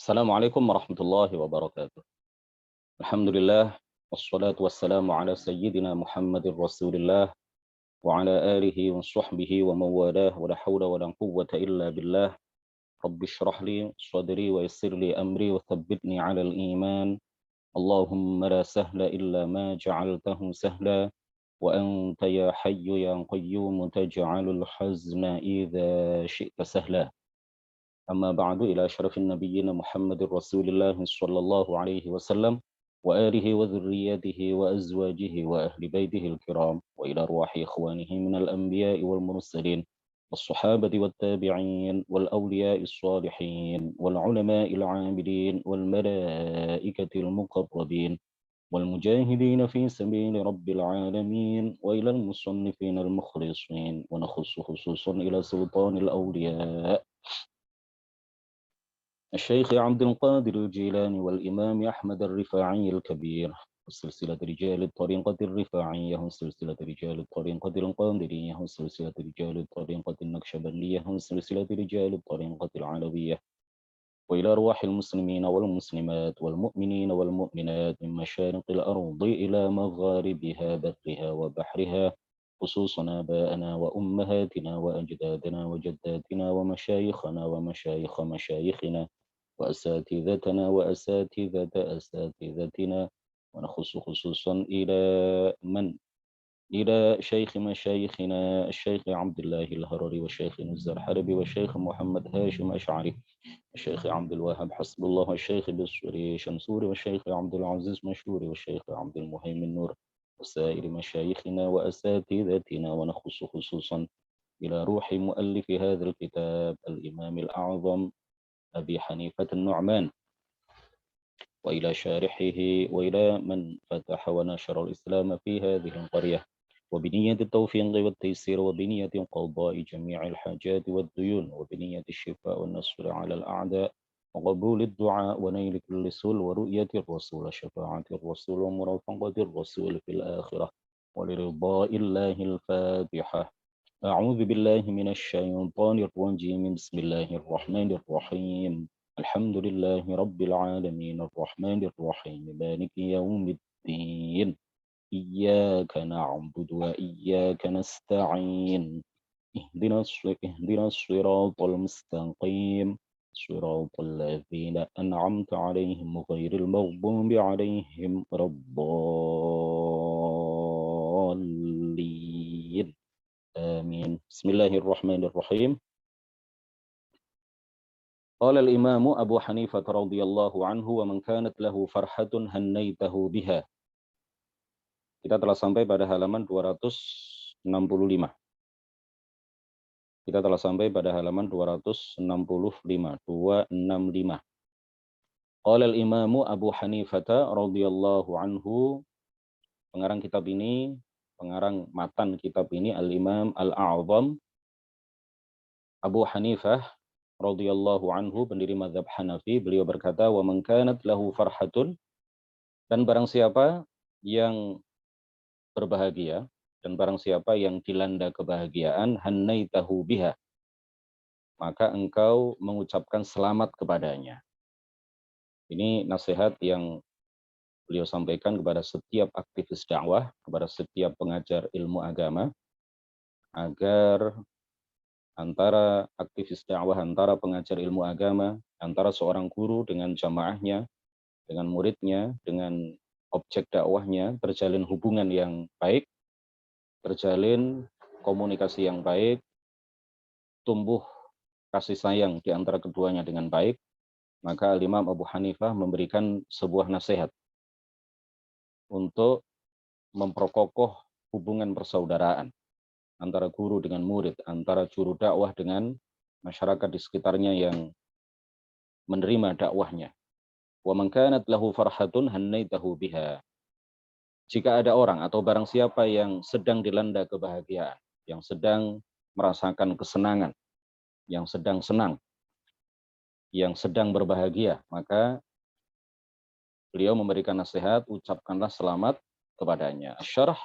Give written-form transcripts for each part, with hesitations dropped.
Assalamualaikum warahmatullahi wabarakatuh. Alhamdulillah, wassalatu wassalamu ala sayyidina Muhammadin Rasulillah wa ala alihi wa sahbihi wa mawalah wa la hawla wa la quwwata illa billah. Rabbi shrah li sadri wa yassir li amri wa thabbitni ala al-iman. Allahumma la sahla illa ma ja'altahu sahla wa anta ya hayyu ya qayyum taj'alul hazna idza syi'ta sahla. أما بعد إلى أشرف النبيين محمد رسول الله صلى الله عليه وسلم وآله وذريته وأزواجه وأهل بيته الكرام وإلى أرواح إخوانه من الأنبياء والمرسلين والصحابة والتابعين والأولياء الصالحين والعلماء العاملين والملائكة المقربين والمجاهدين في سبيل رب العالمين وإلى المصنفين المخلصين ونخص خصوصا إلى سلطان الأولياء الشيخ عبد القادر الجيلاني والإمام أحمد الرفاعي الكبير وسلسلة رجال الطريقة الرفاعية وسلسلة رجال الطريقة القادرية وسلسلة رجال الطريقة النكشبندية وسلسلة رجال الطريقة العلوية وإلى أرواح المسلمين والمسلمات والمؤمنين والمؤمنات من مشارق الأرض إلى مغاربها برها وبحرها خصوصا آباءنا وأمهاتنا وأجدادنا وجداتنا ومشايخنا ومشايخ مشايخنا وأساتذتنا وأساتذة أساتذتنا ونخص خصوصا إلى شيخ مشايخنا الشيخ عبد الله الهرري والشيخ نزار حربي والشيخ محمد هاشم أشعري الشيخ عبد الوهاب حسب الله والشيخ بصري شمسوري والشيخ عبد العزيز مشهوري والشيخ عبد المهيمن نور وسائر مشايخنا وأساتذتنا ونخص خصوصا إلى روح مؤلف هذا الكتاب الإمام الأعظم أبي حنيفة النعمان وإلى شارحه وإلى من فتح ونشر الإسلام في هذه القرية وبنية التوفيق والتيسير وبنية قضاء جميع الحاجات والديون وبنية الشفاء والنصر على الأعداء وقبول الدعاء ونيل كل سول ورؤية الرسول شفاعة الرسول ومرافقة الرسول في الآخرة ولرضاء الله الفاتحة. أعوذ بالله من الشيطان الرجيم بسم الله الرحمن الرحيم الحمد لله رب العالمين الرحمن الرحيم مالك يوم الدين إياك نعبد وإياك نستعين اهدنا الصراط المستقيم صراط الذين أنعمت عليهم غير المغضوب عليهم ولا الضالين آمين. بسم الله الرحمن الرحيم. قال الإمام أبو حنيفة رضي الله عنه ومن كانت له فرحة هنيته بها. Kita telah sampai pada halaman 265. Kita telah sampai pada halaman 265. Qala al-Imamu Abu Hanifah radhiyallahu anhu. Pengarang kitab ini, pengarang matan kitab ini Al-Imam Al-A'zam Abu Hanifah radhiyallahu anhu, pendiri mazhab Hanafi. Beliau berkata, wa man kanat lahu farhatun, dan barang siapa yang berbahagia dan barang siapa yang dilanda kebahagiaan, hannaitahu biha, maka engkau mengucapkan selamat kepadanya. Ini nasihat yang beliau sampaikan kepada setiap aktivis dakwah, kepada setiap pengajar ilmu agama, agar antara aktivis dakwah, antara pengajar ilmu agama, antara seorang guru dengan jamaahnya, dengan muridnya, dengan objek dakwahnya, terjalin hubungan yang baik, terjalin komunikasi yang baik, tumbuh kasih sayang di antara keduanya dengan baik. Maka Imam Abu Hanifah memberikan sebuah nasihat untuk memperkokoh hubungan persaudaraan antara guru dengan murid, antara juru dakwah dengan masyarakat di sekitarnya yang menerima dakwahnya. Wa man kanat lahu farhatun hannaitahu biha. Jika ada orang atau barang siapa yang sedang dilanda kebahagiaan, yang sedang merasakan kesenangan, yang sedang senang, yang sedang berbahagia, maka beliau memberikan nasihat, ucapkanlah selamat kepadanya. Syarah,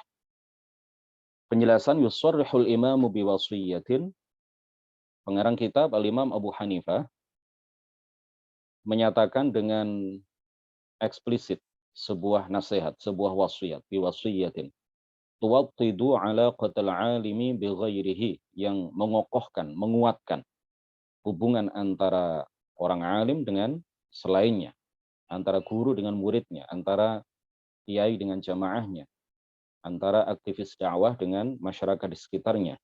penjelasan, yusarrihul imamu biwasiyatin. Pengarang kitab Al-Imam Abu Hanifah menyatakan dengan eksplisit sebuah nasihat, sebuah wasiat, biwasiyatin tuwattidu ala qatal alimi bighairihi, yang mengokohkan, menguatkan hubungan antara orang alim dengan selainnya, antara guru dengan muridnya, antara kiai dengan jamaahnya, antara aktivis dakwah dengan masyarakat di sekitarnya.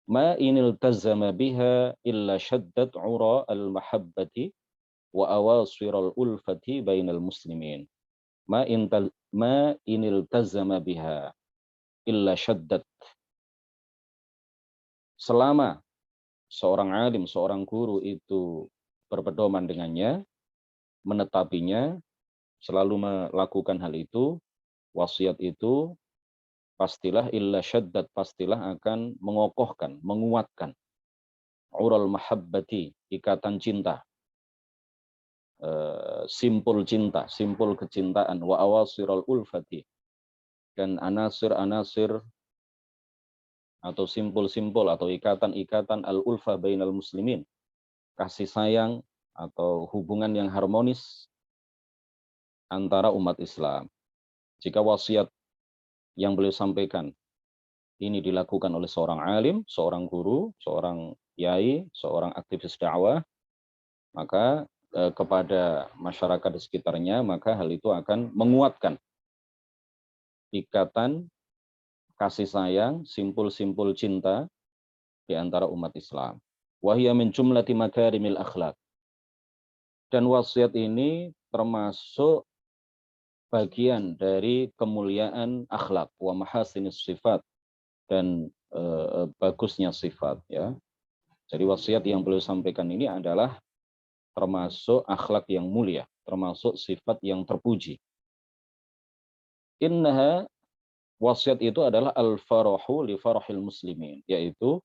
Ma inil tazama biha illa syaddat ura al-mahabbati wa awasiral ulfati bainal muslimin. Ma inil tazama biha illa syaddat. Selama seorang alim, seorang guru itu berpedoman dengannya, menetapinya, selalu melakukan hal itu, wasiat itu, pastilah illa syaddat, pastilah akan mengokohkan, menguatkan ural mahabbati, ikatan cinta, simpul cinta, simpul kecintaan, wa awasiral ulfati, dan anasir-anasir atau simpul-simpul atau ikatan-ikatan al-ulfa bainal muslimin, kasih sayang atau hubungan yang harmonis antara umat Islam. Jika wasiat yang beliau sampaikan ini dilakukan oleh seorang alim, seorang guru, seorang kiai, seorang aktivis dakwah, maka kepada masyarakat di sekitarnya, maka hal itu akan menguatkan ikatan kasih sayang, simpul-simpul cinta di antara umat Islam. Wahya min jumlati makarimil akhlak. Dan wasiat ini termasuk bagian dari kemuliaan akhlak, wa mahasinis sifat, dan bagusnya sifat, ya. Jadi wasiat yang beliau sampaikan ini adalah termasuk akhlak yang mulia, termasuk sifat yang terpuji. Innaha, wasiat itu adalah al-farahu li farahil muslimin, yaitu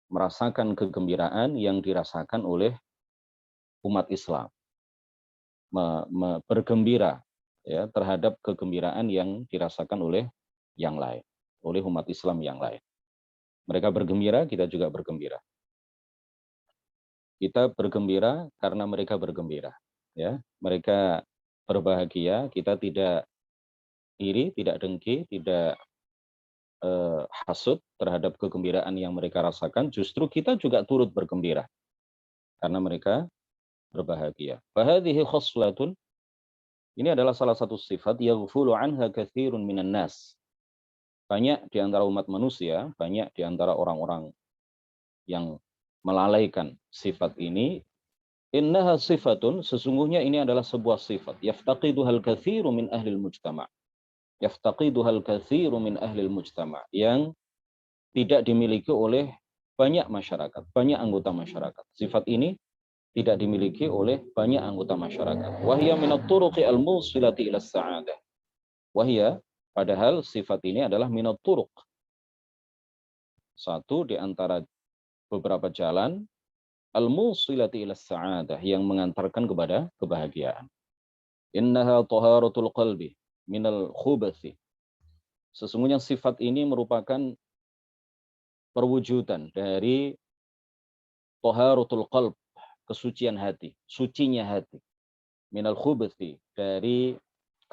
merasakan kegembiraan yang dirasakan oleh umat Islam. Bergembira, ya, terhadap kegembiraan yang dirasakan oleh yang lain, oleh umat Islam yang lain. Mereka bergembira, kita juga bergembira. Kita bergembira karena mereka bergembira, ya. Mereka berbahagia, kita tidak iri, tidak dengki, tidak hasud terhadap kegembiraan yang mereka rasakan. Justru kita juga turut bergembira karena mereka berbahagia. Fahadhihi khoslatun, ini adalah salah satu sifat yaghfulu anha katsirun minan nas. Banyak di antara umat manusia, banyak di antara orang-orang yang melalaikan sifat ini. Innaha sifatun, sesungguhnya ini adalah sebuah sifat. Yaftaqiduhal katsiru min ahlil mujtama'. Yaftaqiduhal katsiru min ahlil mujtama'. Yang tidak dimiliki oleh banyak masyarakat, banyak anggota masyarakat. Sifat ini tidak dimiliki oleh banyak anggota masyarakat. Wahya minat turuqi al-musilati ila sa'adah. Wahya, padahal sifat ini adalah minat turuq. Satu di antara beberapa jalan al-musilati ila sa'adah, yang mengantarkan kepada kebahagiaan. Innaha taharatul qalbi minal khubathi. Sesungguhnya sifat ini merupakan perwujudan dari taharatul qalb, kesucian hati, sucinya hati. Minal khubathi, dari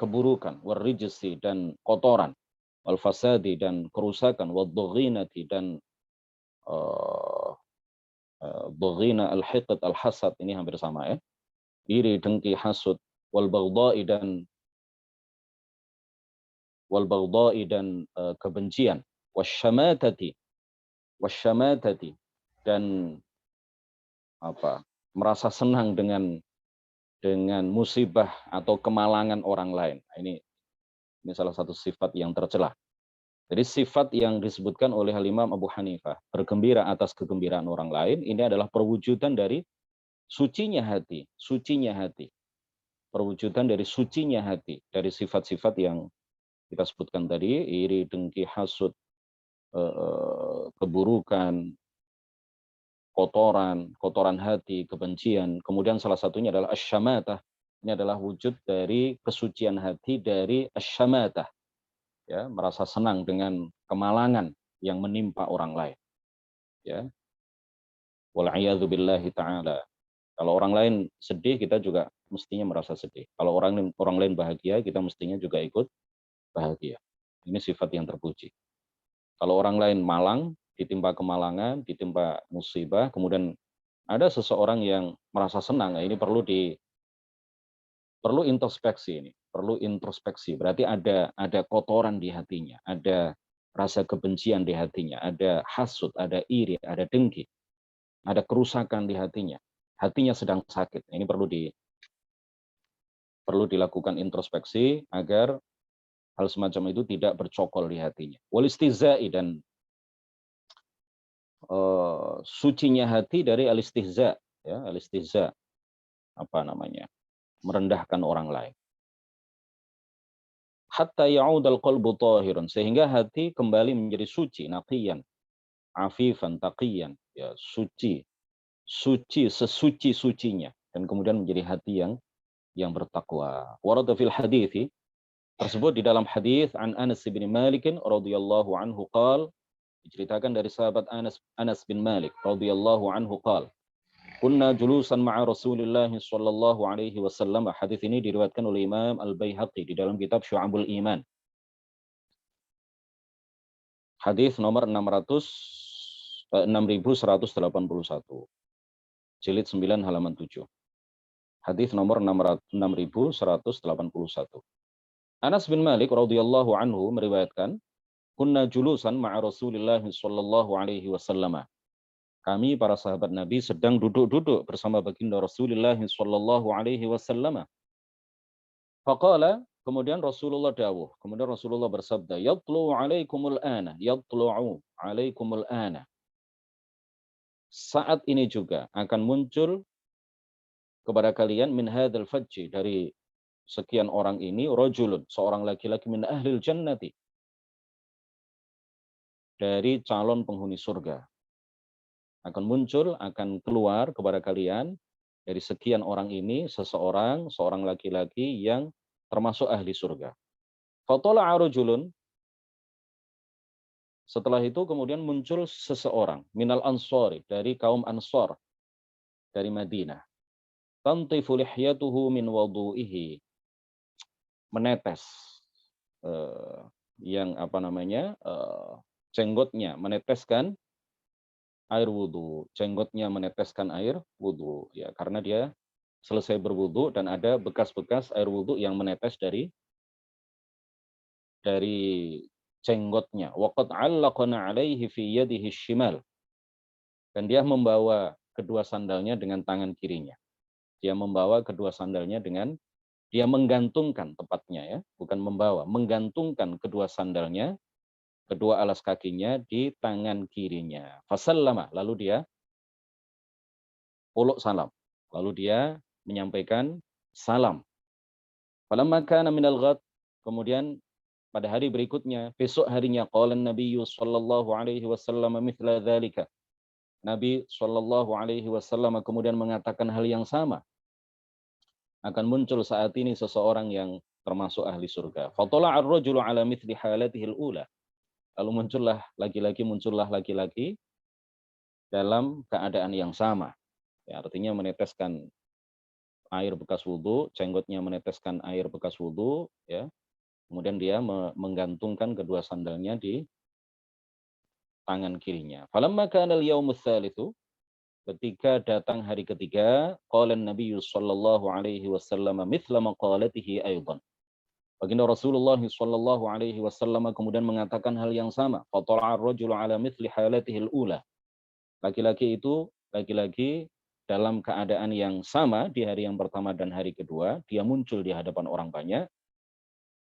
keburukan, warrijsi, dan kotoran, wal fasadi, dan kerusakan, wadh-dhaghinati, dan dhaghina al-hiqd al-hasad, ini hampir sama, ya. Iri, dengki, hasud, wal baghdha'i, dan kebencian, wasyamatati, dan merasa senang dengan musibah atau kemalangan orang lain. Ini salah satu sifat yang tercela. Jadi sifat yang disebutkan oleh Imam Abu Hanifah, bergembira atas kegembiraan orang lain, ini adalah perwujudan dari sucinya hati, perwujudan dari sucinya hati, dari sifat-sifat yang kita sebutkan tadi, iri, dengki, hasud, keburukan, kotoran hati, kebencian. Kemudian salah satunya adalah asyamatah. Ini adalah wujud dari kesucian hati, dari asyamatah, ya, merasa senang dengan kemalangan yang menimpa orang lain, ya. Wal'iyadzu billahi ta'ala. Kalau orang lain sedih, kita juga mestinya merasa sedih. Kalau orang lain bahagia, kita mestinya juga ikut bahagia. Ini sifat yang terpuji. Kalau orang lain malang, ditimpa kemalangan, ditimpa musibah, kemudian ada seseorang yang merasa senang, ini perlu introspeksi ini, perlu introspeksi. Berarti ada kotoran di hatinya, ada rasa kebencian di hatinya, ada hasud, ada iri, ada dengki, ada kerusakan di hatinya. Hatinya sedang sakit. Ini perlu dilakukan introspeksi agar hal semacam itu tidak bercokol di hatinya. Wal istihza'i, dan sucinya hati dari al-istihza, ya, al-istihza, apa namanya? Merendahkan orang lain. Hatta ya'udal qalbu tahirun, sehingga hati kembali menjadi suci, naqiyan, afifan, taqiyan, ya, suci sesuci-sucinya, dan kemudian menjadi hati yang bertakwa. Warada fil hadithi, tersebut di dalam hadis an Anas bin Malik radhiyallahu anhu qala, diceritakan dari sahabat Anas bin Malik radhiyallahu anhu qala, kunna julusan ma'a Rasulillah sallallahu alaihi wasallam. Hadis ini diriwayatkan oleh Imam Al-Baihaqi di dalam kitab Syu'abul Iman. Hadis nomor 6181. Jilid 9 halaman 7. Hadis nomor 6181. Anas bin Malik radhiyallahu anhu meriwayatkan, kunna julusan ma'a Rasulillah sallallahu alaihi wasallam. Kami para sahabat Nabi sedang duduk-duduk bersama baginda Rasulullah sallallahu alaihi wasallam. Faqala, kemudian Rasulullah dawuh, kemudian Rasulullah bersabda, yatlu'u alaikumul ana, yatlu'u alaikumul ana. Saat ini juga akan muncul kepada kalian min hadzal fajji, dari sekian orang ini, rajulun, seorang laki-laki min ahlil jannati, dari calon penghuni surga. Akan muncul, akan keluar kepada kalian dari sekian orang ini seorang laki-laki yang termasuk ahli surga. Fatala'a rajulun, setelah itu kemudian muncul seseorang minal ansori, dari kaum Ansor, dari Madinah. Tantifu lihyatuhu min wudu'ihi, menetes jenggotnya meneteskan air wudhu, jenggotnya meneteskan air wudhu, ya, karena dia selesai berwudhu dan ada bekas-bekas air wudhu yang menetes dari jenggotnya. Waqad 'allaqana 'alaihi fi yadihi shimal, dan dia membawa kedua sandalnya dengan tangan kirinya. Dia membawa kedua sandalnya dia menggantungkan, tepatnya ya, bukan membawa, menggantungkan kedua sandalnya, kedua alas kakinya di tangan kirinya. Fasallama, lalu dia uluk salam. Lalu dia menyampaikan salam. Falamma kana minal ghad, kemudian pada hari berikutnya, besok harinya, qala Nabiyyu sallallahu alaihi wasallam mithla dzalika. Nabi sallallahu alaihi wasallam kemudian mengatakan hal yang sama. Akan muncul saat ini seseorang yang termasuk ahli surga. Fatala'a ar-rajulu ala mithli halatihi al-ula. Lalu muncullah laki-laki dalam keadaan yang sama. Ya, artinya meneteskan air bekas wudhu, jenggotnya meneteskan air bekas wudhu, ya. Kemudian dia menggantungkan kedua sandalnya di tangan kirinya. Falamma kana al-yaumus tsalitsu, ketika datang hari ketiga, qala Nabi sallallahu alaihi wasallam mithla maqalatihi aidan. Baginda Rasulullah sallallahu alaihi wasallam kemudian mengatakan hal yang sama. Fatala'a ar-rajulu ala mithli halatihi al-ula. Laki-laki dalam keadaan yang sama di hari yang pertama dan hari kedua, dia muncul di hadapan orang banyak,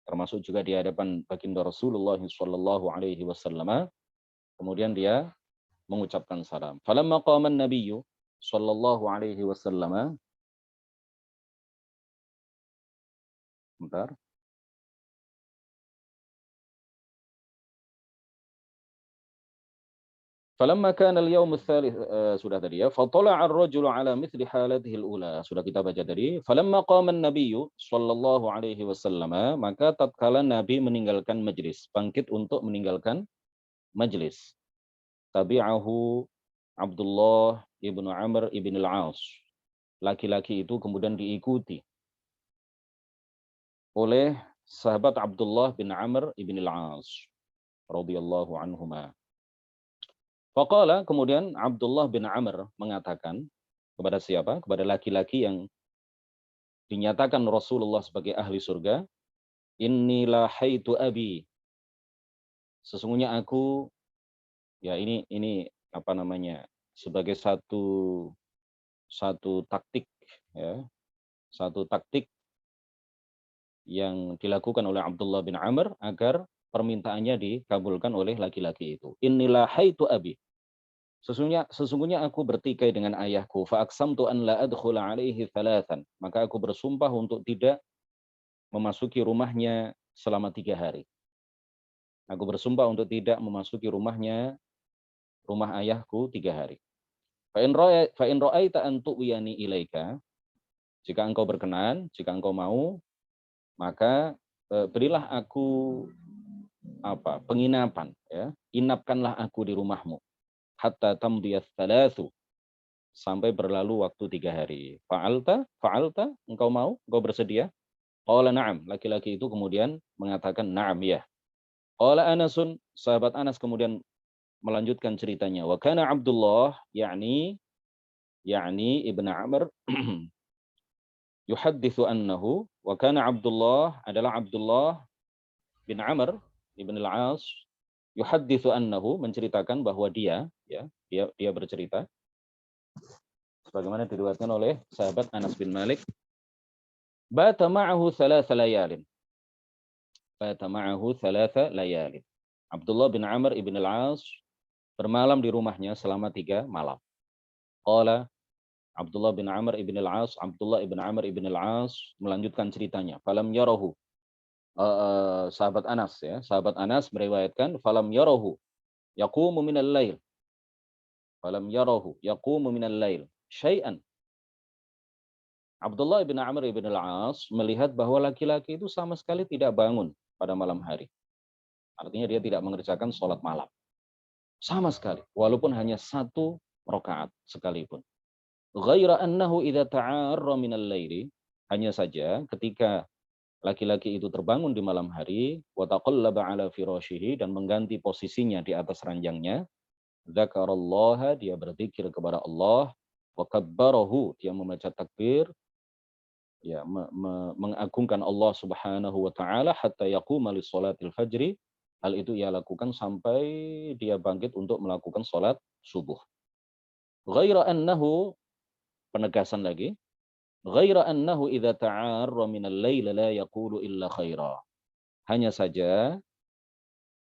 termasuk juga di hadapan baginda Rasulullah sallallahu alaihi wasallam. Kemudian dia mengucapkan salam. Falamma qama an-nabiyyu sallallahu alaihi wasallam, bentar. Falamma kana al-yawm ats-tsalits, sudah tadi ya. Fatala'a ar-rajulu ala mithli halatihi al-ula. Sudah kita baca tadi. Falamma qama an-nabiyyu sallallahu alaihi wasallam, maka tatkala Nabi meninggalkan majlis, bangkit untuk meninggalkan majlis. Tabi'ahu Abdullah ibnu Amr ibn al-As. laki-laki itu kemudian diikuti oleh sahabat Abdullah bin Amr ibn al-As radhiyallahu anhuma. Faqala, kemudian Abdullah bin Amr mengatakan kepada siapa? Kepada laki-laki yang dinyatakan Rasulullah sebagai ahli surga, inni la haitu abi. Sesungguhnya aku, ya ini apa namanya? Sebagai satu taktik, ya, satu taktik yang dilakukan oleh Abdullah bin Amr agar permintaannya dikabulkan oleh laki-laki itu. Inilah haitu abi. Sesungguhnya aku bertikai dengan ayahku. Fa'aqsamtu an la adkhula alaihi thalathan. Maka aku bersumpah untuk tidak memasuki rumahnya selama 3 hari. Aku bersumpah untuk tidak memasuki rumah ayahku 3 hari. Fa'in ra'aita an tu'wiyani ilaika. Jika engkau berkenan, jika engkau mau, maka berilah aku penginapan, ya. Inapkanlah aku di rumahmu hatta tamdiyats thalathu, sampai berlalu waktu 3 hari. Fa'alta, engkau mau, engkau bersedia? Qala na'am, laki-laki itu kemudian mengatakan na'am, ya. Qala Anasun, sahabat Anas kemudian melanjutkan ceritanya. Wa kana Abdullah, yakni Ibn Amr yuhadditsu annahu, wa kana Abdullah adalah Abdullah bin Amr ibn al-As, yuhadditsu annahu, menceritakan bahwa dia bercerita sebagaimana diriwayatkan oleh sahabat Anas bin Malik, bata ma'ahu thalatha layalin. Bata ma'ahu thalatha layalin. Abdullah bin Amr ibn al-As bermalam di rumahnya selama 3 malam. Qala Abdullah bin Amr ibn al-As, Abdullah ibn Amr ibn al-As melanjutkan ceritanya. Falam yarahu, sahabat Anas, ya, sahabat Anas meriwayatkan falam yarahu yaqumu minal lail. Falam yarahu yaqumu minal lail syai'an. Abdullah bin Amr ibn al-As melihat bahwa laki-laki itu sama sekali tidak bangun pada malam hari. Artinya dia tidak mengerjakan sholat malam. Sama sekali, walaupun hanya 1 rakaat sekalipun. Ghaira annahu idza ta'arra minal laili, hanya saja ketika laki-laki itu terbangun di malam hari, wa taqallaba ala firashihi, dan mengganti posisinya di atas ranjangnya, dzakarallaha, dia berzikir kepada Allah, wa kabbarahu, dia membaca takbir, ya, mengagungkan Allah Subhanahu wa taala, hatta yaquma li sholatil fajri. Hal itu ia lakukan sampai dia bangkit untuk melakukan sholat subuh. Ghaira annahu, penegasan lagi, ghaira annahu idza ta'arra minal lail la yaqulu illa khaira. Hanya saja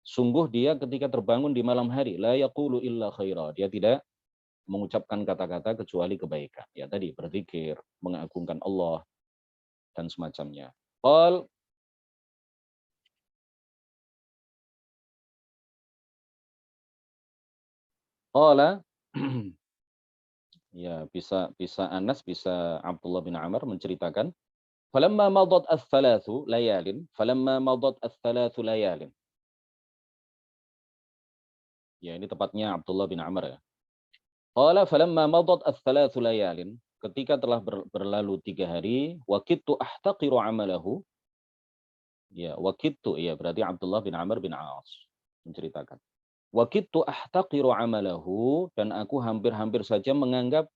sungguh dia ketika terbangun di malam hari, la yaqulu illa khaira, dia tidak mengucapkan kata-kata kecuali kebaikan. Ya, tadi berzikir, mengagungkan Allah dan semacamnya. Qala ya, bisa Anas, bisa Abdullah bin Amr menceritakan, falamma madat ats-tsalatsu layalin, falamma madat ats-tsalatsu layalin. Ya, ini tepatnya Abdullah bin Amr, ya. Qala falamma madat ats-tsalatsu layalin, ketika telah berlalu 3 hari, waqittu ahtaqiru amalahu. Ya, waqittu, ya, berarti Abdullah bin Amr bin As menceritakan. Waqittu ahtaqiru amalahu, dan aku hampir-hampir saja menganggap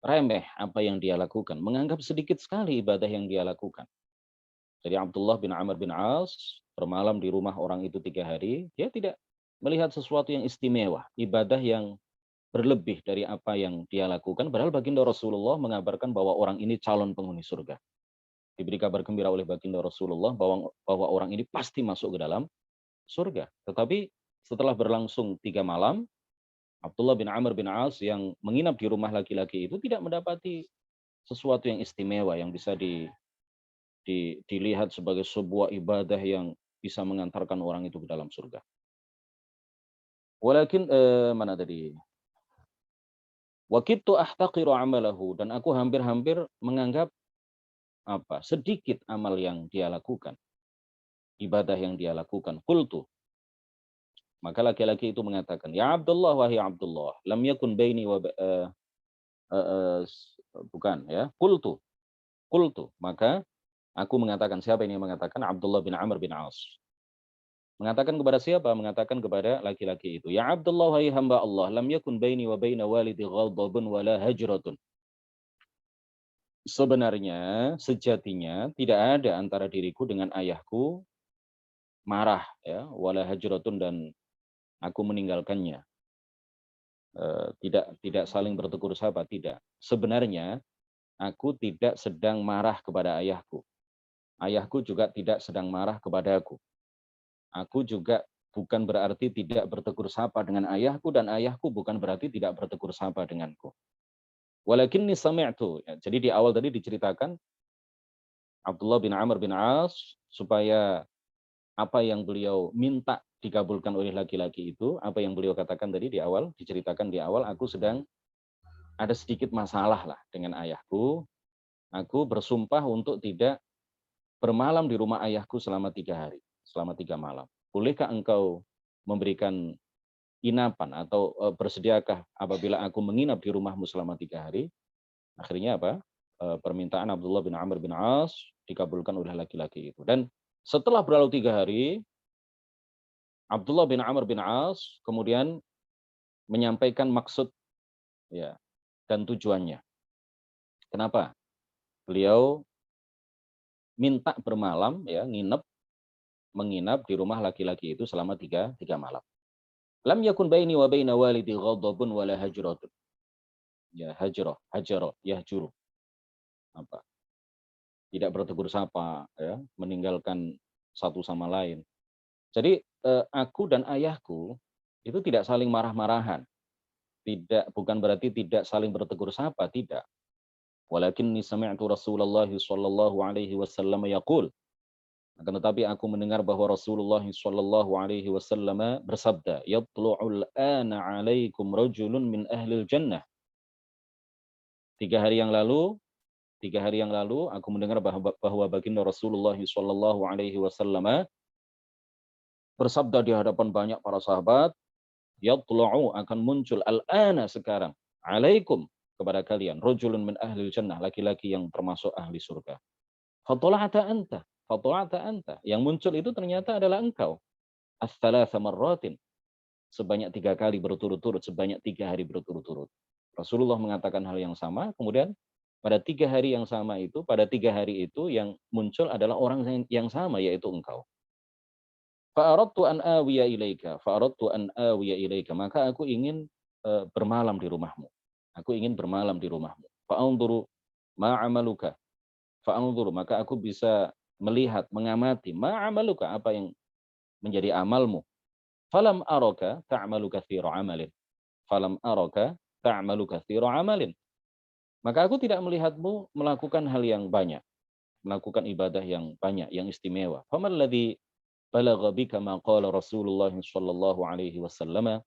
remeh apa yang dia lakukan, menganggap sedikit sekali ibadah yang dia lakukan. Jadi Abdullah bin Amr bin As bermalam di rumah orang itu 3 hari, dia tidak melihat sesuatu yang istimewa, ibadah yang berlebih dari apa yang dia lakukan, padahal baginda Rasulullah mengabarkan bahwa orang ini calon penghuni surga. Diberi kabar gembira oleh baginda Rasulullah bahwa orang ini pasti masuk ke dalam surga. Tetapi setelah berlangsung 3 malam, Abdullah bin Amr bin As yang menginap di rumah laki-laki itu tidak mendapati sesuatu yang istimewa yang bisa dilihat sebagai sebuah ibadah yang bisa mengantarkan orang itu ke dalam surga. Walakin mana tadi? Waqittu ahtaqiru amalahu, dan aku hampir-hampir menganggap sedikit amal yang dia lakukan, ibadah yang dia lakukan. Qultu, maka laki-laki itu mengatakan, ya Abdullah, wahai Abdullah, lam yakun baini wa bukan ya. Qultu, maka aku mengatakan, siapa ini yang mengatakan? Abdullah bin Amr bin As. Mengatakan kepada siapa? Mengatakan kepada laki-laki itu. Ya Abdullah, hai hamba Allah, lam yakun baini wa baina walidi ghadabun wala hajratun. Sebenarnya, sejatinya tidak ada antara diriku dengan ayahku marah ya, wala hajratun, dan aku meninggalkannya. Tidak saling bertegur sapa, tidak. Sebenarnya aku tidak sedang marah kepada ayahku. Ayahku juga tidak sedang marah kepadaku. Aku juga bukan berarti tidak bertegur sapa dengan ayahku, dan ayahku bukan berarti tidak bertegur sapa denganku. Walakinni sami'tu. Ya, jadi di awal tadi diceritakan Abdullah bin Amr bin As supaya apa yang beliau minta dikabulkan oleh laki-laki itu, apa yang beliau katakan tadi di awal, diceritakan di awal, aku sedang ada sedikit masalah lah dengan ayahku. Aku bersumpah untuk tidak bermalam di rumah ayahku selama 3 hari, selama 3 malam. Bolehkah engkau memberikan inapan atau bersediakah apabila aku menginap di rumahmu selama 3 hari? Akhirnya apa? Permintaan Abdullah bin Amr bin As dikabulkan oleh laki-laki itu. Dan setelah berlalu 3 hari, Abdullah bin Amr bin As kemudian menyampaikan maksud ya dan tujuannya. Kenapa? Beliau minta bermalam ya, menginap di rumah laki-laki itu selama tiga malam. Lam yakun baini wa baina walidi ghadabun wala hajratun. Ya, yahjuru. Apa? Tidak bertegur sapa ya, meninggalkan satu sama lain. Jadi aku dan ayahku itu tidak saling marah-marahan. Bukan berarti tidak saling bertegur sapa, tidak. Walakinni sami'tu Rasulullah sallallahu alaihi wasallam yaqul. Akan tetapi aku mendengar bahwa Rasulullah sallallahu alaihi wasallam bersabda, "Yatlu'ul ana 'alaikum rajulun min ahlil jannah." 3 hari yang lalu, 3 hari yang lalu aku mendengar bahwa baginda Rasulullah sallallahu alaihi wasallam bersabda di hadapan banyak para sahabat, "Yatlu'u akan muncul al-ana sekarang 'alaikum kepada kalian rajulun min ahlil jannah, laki-laki yang termasuk ahli surga. Fatola'ata anta, fatola'ata anta. Yang muncul itu ternyata adalah engkau. Ats-tsalatsa marratin. Sebanyak 3 kali berturut-turut, sebanyak 3 hari berturut-turut. Rasulullah mengatakan hal yang sama, kemudian pada 3 hari yang sama itu, pada 3 hari itu yang muncul adalah orang yang sama, yaitu engkau. Fa'aradtu an awiya ilaika, fa'aradtu an awiya ilaika. Maka aku ingin bermalam di rumahmu. Aku ingin bermalam di rumahmu. Fa'anzuru ma'amaluka. Fa'anzuru, maka aku bisa melihat, mengamati ma'amaluka, apa yang menjadi amalmu. Falam araka ta'malu katsira amalin. Falam araka ta'malu katsira amalin. Maka aku tidak melihatmu melakukan hal yang banyak, melakukan ibadah yang banyak, yang istimewa. Famal ladzi balagha bika ma qala Rasulullah sallallahu alaihi wasallam.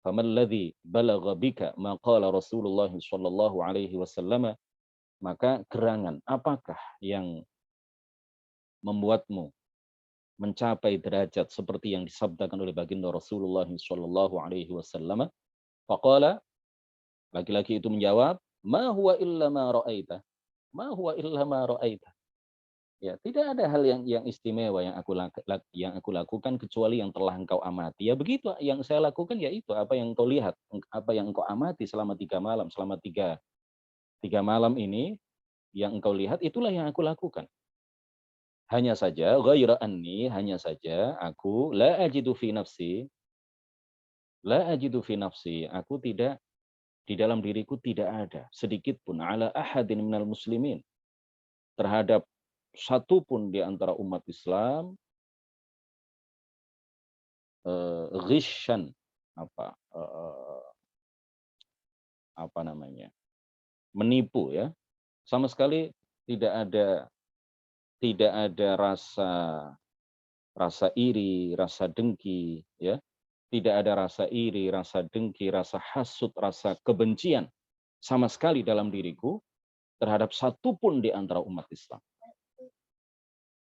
Famal ladzi balagha bika ma qala Rasulullah sallallahu alaihi wasallam. Maka gerangan apakah yang membuatmu mencapai derajat seperti yang disabdakan oleh baginda Rasulullah sallallahu alaihi wasallam? Faqala, laki-laki itu menjawab, ma huwa illa ma ra'aita. Ma huwa illa ma ra'aita. Ya, tidak ada hal yang istimewa yang aku lakukan kecuali yang telah engkau amati. Ya begitu, yang saya lakukan ya itu apa yang engkau lihat, apa yang engkau amati selama 3 malam, selama tiga malam ini yang engkau lihat, itulah yang aku lakukan. Hanya saja, ghaira anni, hanya saja aku la ajidu fi nafsi, aku tidak, di dalam diriku tidak ada sedikit pun ala ahadin minal muslimin, terhadap satu pun di antara umat Islam, ghishan, apa namanya, menipu ya, sama sekali tidak ada rasa iri, rasa dengki ya, tidak ada rasa iri, rasa dengki, rasa hasut, rasa kebencian sama sekali dalam diriku terhadap satu pun di antara umat Islam.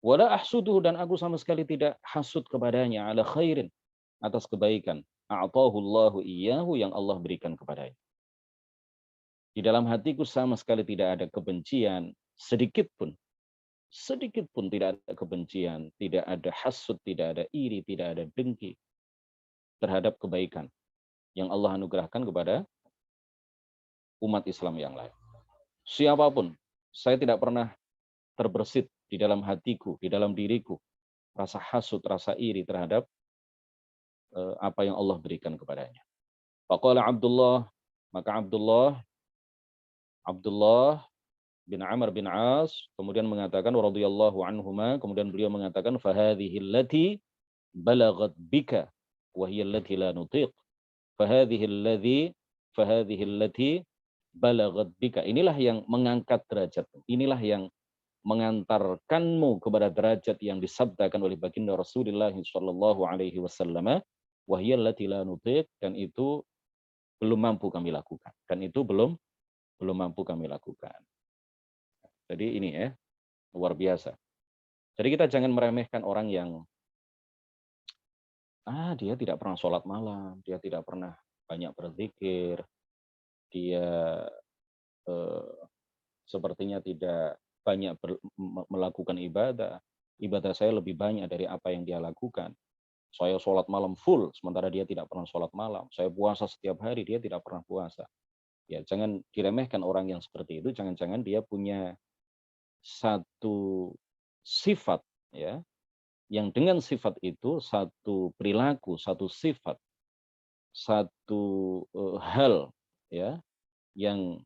Wala ahsuduhu, dan aku sama sekali tidak hasud kepadanya ala khairin, atas kebaikan a'tahu Allahu iyyahu, yang Allah berikan kepadanya. Di dalam hatiku sama sekali tidak ada kebencian, sedikit pun tidak ada kebencian, tidak ada hasud, tidak ada iri, tidak ada dengki terhadap kebaikan yang Allah anugerahkan kepada umat Islam yang lain. Siapapun, saya tidak pernah terbersit di dalam hatiku, di dalam diriku, rasa hasud, rasa iri terhadap apa yang Allah berikan kepadanya. Faqala Abdullah, maka Abdullah bin Amr bin As kemudian mengatakan radhiyallahu anhuma, kemudian beliau mengatakan fahadhihi allati balagat bika wa hiya allati la nutiq. Fahadhihi allati balagat bika. Inilah yang mengangkat derajat. Inilah yang mengantarkanmu kepada derajat yang disabdakan oleh baginda Rasulullah sallallahu alaihi wasallam, wa hiya allati la nutiq, dan itu belum mampu kami lakukan. Dan itu belum mampu kami lakukan. Jadi ini ya, luar biasa. Jadi kita jangan meremehkan orang yang dia tidak pernah sholat malam, dia tidak pernah banyak berzikir, dia sepertinya tidak banyak melakukan ibadah. Ibadah saya lebih banyak dari apa yang dia lakukan. Saya sholat malam full, sementara dia tidak pernah sholat malam. Saya puasa setiap hari, dia tidak pernah puasa. Ya, jangan diremehkan orang yang seperti itu. Jangan-jangan dia punya satu sifat, ya, yang dengan sifat itu satu perilaku, satu sifat, satu hal, ya, yang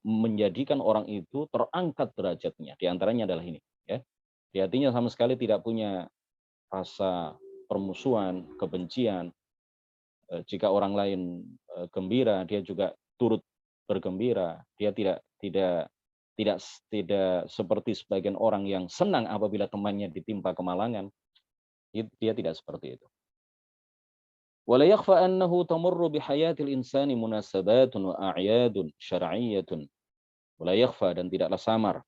menjadikan orang itu terangkat derajatnya. Di antaranya adalah ini, ya. Di hatinya sama sekali tidak punya rasa permusuhan, kebencian. Jika orang lain gembira, dia juga turut bergembira. Dia tidak seperti sebagian orang yang senang apabila temannya ditimpa kemalangan. Dia tidak seperti itu. ولا يخفى أنه تمر بحياة الإنسان مناسبات وأعياد شرعية ولا يخفى dan tidaklah samar.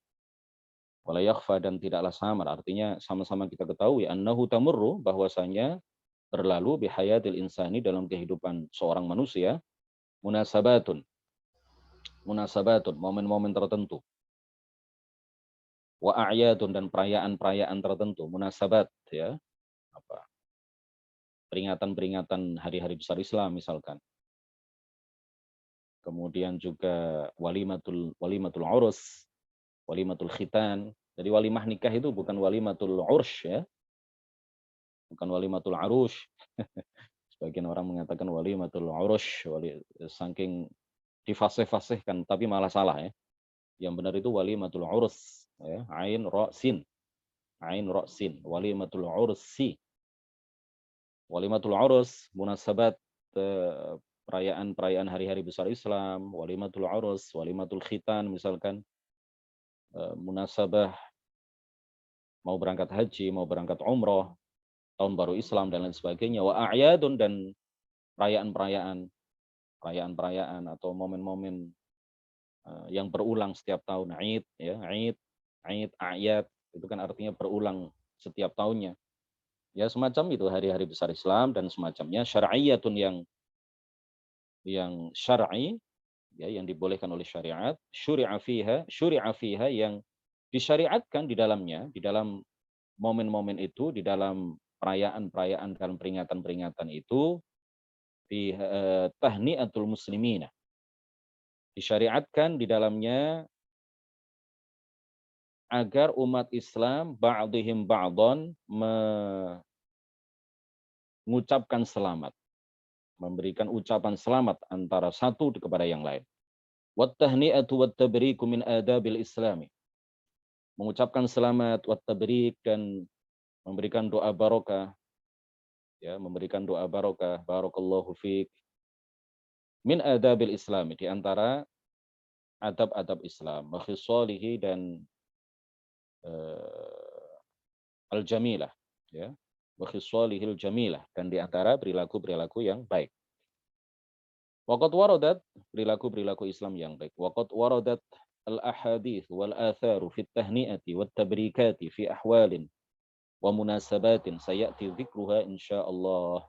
Wala yakhfa dan tidaklah samar, artinya sama-sama kita ketahui annahu tamurru, bahwasanya berlalu bihayatil insani, dalam kehidupan seorang manusia, munasabatun, momen-momen tertentu, wa a'yadun, dan perayaan-perayaan tertentu, munasabat, ya, apa, peringatan-peringatan hari-hari besar Islam misalkan. Kemudian juga walimatul urus, walimatul khitan. Jadi walimah nikah itu bukan walimatul ursh, ya, bukan walimatul arush. Sebagian orang mengatakan walimatul urush, saking difasih-fasihkan, tapi malah salah, ya. Yang benar itu walimatul urus, ya, ain ra sin. Ain ra sin, walimatul ursi. Walimatul urus munasabat perayaan-perayaan hari-hari besar Islam, walimatul urus, walimatul khitan misalkan, munasabah mau berangkat haji, mau berangkat umroh, tahun baru Islam dan lain sebagainya, wa a'yadun, dan perayaan-perayaan atau momen-momen yang berulang setiap tahun, Aid, ya, Aid, A'yad, itu kan artinya berulang setiap tahunnya. Ya, semacam itu hari-hari besar Islam dan semacamnya, syar'iyatun, yang syar'i, ya, yang dibolehkan oleh syariat, syuri'a fiha, yang disyariatkan di dalamnya, di dalam momen-momen itu, di dalam perayaan-perayaan dan peringatan-peringatan itu, di tahni'atul muslimina, disyariatkan di dalamnya agar umat Islam ba'dihim ba'dhan mengucapkan selamat, memberikan ucapan selamat antara satu kepada yang lain. Wat tahni'atu wat tabriku min adabil islami, mengucapkan selamat, wat tabrik, dan memberikan doa barokah, ya, memberikan doa barokah, barakallahu fiik, min adabil islami, di antara adab-adab Islam, wa khisalihi, dan al-jamilah, ya, wa khisalihil jamilah, dan di antara perilaku-perilaku yang baik. Waqad waradat, perilaku-perilaku Islam yang baik. Waqad waradat al-ahadith wal atharu fit tahni'ati wat tabrikati fi ahwalin wa munasabatin sayati dzikruha insyaallah.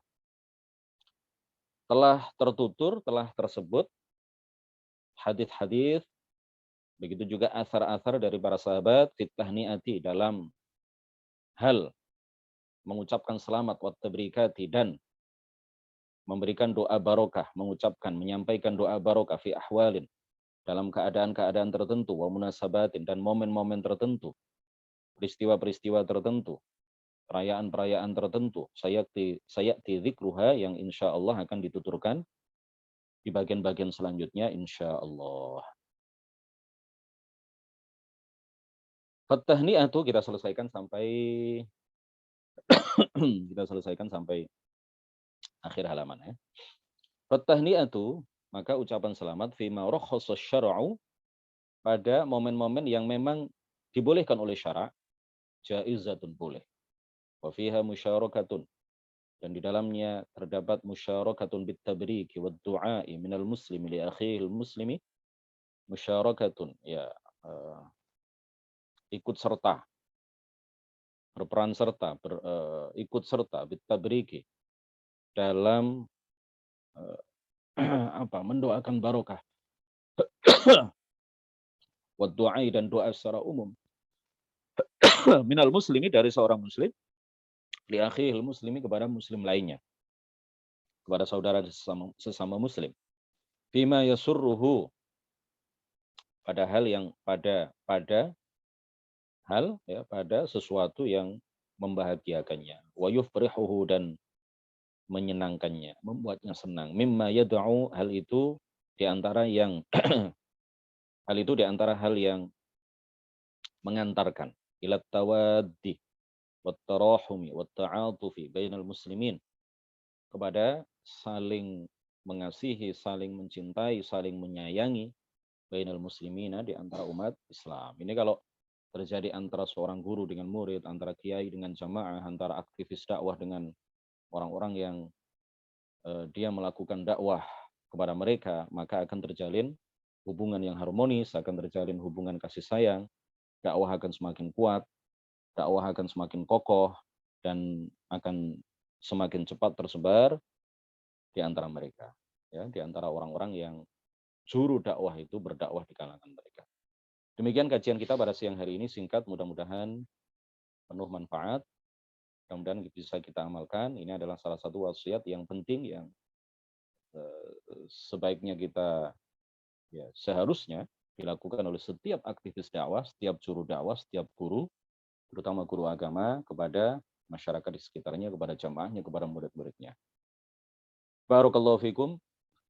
Telah tertutur, telah tersebut hadis-hadis, begitu juga asar-asar dari para sahabat fit tahniati dalam hal mengucapkan selamat wa tabrikati dan memberikan doa barokah, menyampaikan doa barokah fi ahwalin dalam keadaan-keadaan tertentu wa munasabatin dan momen-momen tertentu, peristiwa-peristiwa tertentu, perayaan-perayaan tertentu. Sayati dzikruha yang insya Allah akan dituturkan di bagian-bagian selanjutnya insya Allah. Fatahni'atu kita selesaikan sampai akhir halaman ya. Fatahni'atu maka ucapan selamat fima rakhasa syar'u pada momen-momen yang memang dibolehkan oleh syara' jaizatun boleh. Wa fiha musyarakatun dan di dalamnya terdapat musyarakatun bit tabriki wad du'a'i minal muslimi li akhihil muslimi, musyarakatun ya ikut serta, berperan serta, ikut serta bit tabriki dalam mendoakan barokah wad du'a'i dan doa secara umum minal muslimi dari seorang muslim li akhihil muslimi kepada muslim lainnya, kepada saudara sesama muslim. Fima yasurruhu pada hal yang pada sesuatu yang membahagiakannya. Wa yufrihuhu dan menyenangkannya, membuatnya senang. Mimma yad'u hal itu di antara hal yang mengantarkan ila tawaddi wat tarahumi wat ta'atufi bainal muslimin, kepada saling mengasihi, saling mencintai, saling menyayangi bainal muslimina di antara umat Islam. Ini kalau terjadi antara seorang guru dengan murid, antara kiai dengan jamaah, antara aktivis dakwah dengan orang-orang yang dia melakukan dakwah kepada mereka, maka akan terjalin hubungan yang harmonis, akan terjalin hubungan kasih sayang, dakwah akan semakin kuat, dakwah akan semakin kokoh, dan akan semakin cepat tersebar di antara mereka, ya, di antara orang-orang yang juru dakwah itu berdakwah di kalangan mereka. Demikian kajian kita pada siang hari ini, singkat, mudah-mudahan penuh manfaat, mudah-mudahan bisa kita amalkan. Ini adalah salah satu wasiat yang penting yang sebaiknya kita, ya, seharusnya dilakukan oleh setiap aktivis dakwah, setiap juru dakwah, setiap guru, terutama guru agama, kepada masyarakat di sekitarnya, kepada jamaahnya, kepada murid-muridnya. Barakallahu fikum.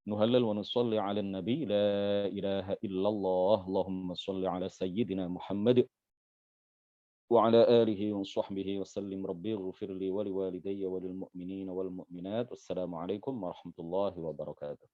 Nuhallil wa nusalli ala nabi la ilaha illallah. Allahumma salli ala sayyidina Muhammad wa ala alihi wa sahbihi wa sallim. Rabbi ighfir li wa liwalidayya wa lil mu'minina wal mu'minat. Wassalamualaikum warahmatullahi wabarakatuh.